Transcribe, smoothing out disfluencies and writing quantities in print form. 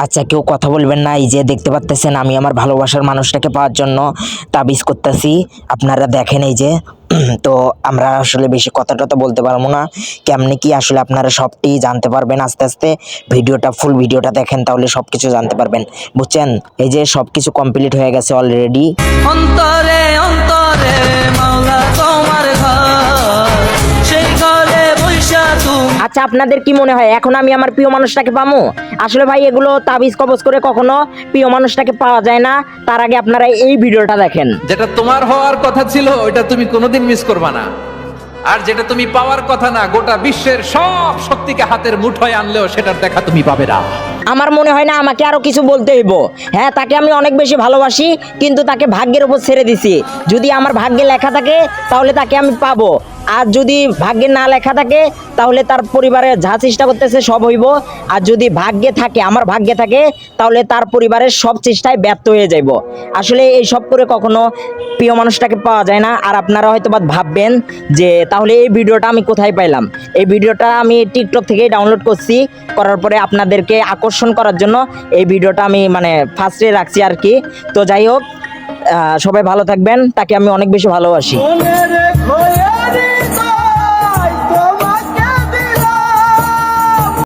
আচ্ছা, কেউ কথা বলবেন না। এই যে দেখতে পাচ্তেছেন আমি আমার ভালোবাসার মানুষটাকে পাওয়ার জন্য তাবিজ করতেছি। আপনারা দেখেন এই যে তো আমরা আসলে বেশি কথা টথা বলতে পারবো না। কেমনে কি আসলে আপনারা সবটি জানতে পারবেন আস্তে আস্তে। ফুল ভিডিওটা দেখেন, তাহলে সবকিছু জানতে পারবেন, বুঝছেন? এই যে সবকিছু কমপ্লিট হয়ে গেছে অলরেডি। অন্তরে অন্তরে মাওলা তোমার ঘর, সেই ঘরে বৈশা তুমি। আচ্ছা, আপনাদের কি মনে হয় এখন আমি আমার প্রিয় মানুষটাকে পাবো? আসলে ভাই এগুলো তাবিজ কবজ করে কখনো প্রিয় মানুষটাকে পাওয়া যায় না। তার আগে আপনারা এই ভিডিওটা দেখেন। যেটা তোমার হওয়ার কথা ছিল ওটা তুমি কোনোদিন মিস করবা না, আর যেটা তুমি পাওয়ার কথা না, গোটা বিশ্বের সব শক্তিকে হাতের মুঠোয় আনলেও সেটার দেখা তুমি পাবে না। আমার মনে হয় না আমাকে আরো কিছু বলতে হইব। হ্যাঁ, তাকে আমি অনেক বেশি ভালোবাসি, কিন্তু তাকে ভাগ্যের উপর ছেড়ে দিছি। যদি আমার ভাগ্যে লেখা থাকে তাহলে তাকে আমি পাবো, আর যদি ভাগ্যে না লেখা থাকে তাহলে তার পরিবারে যা চেষ্টা করতেছে সব হইব। আর যদি ভাগ্যে থাকে, আমার ভাগ্যে থাকে, তাহলে তার পরিবারের সব চেষ্টায় ব্যর্থ হয়ে যাইব। আসলে এই সব করে কখনো প্রিয় মানুষটাকে পাওয়া যায় না। আর আপনারা হয়তো বা ভাববেন যে তাহলে এই ভিডিওটা আমি কোথায় পাইলাম। এই ভিডিওটা আমি টিকটক থেকেই ডাউনলোড করছি, করার পরে আপনাদেরকে আকর্ষণ করার জন্য এই ভিডিওটা আমি মানে ফার্স্টে রাখছি আর কি। তো যাই হোক, সবাই ভালো থাকবেন। তাকে আমি অনেক বেশি ভালোবাসি। মনে রেখো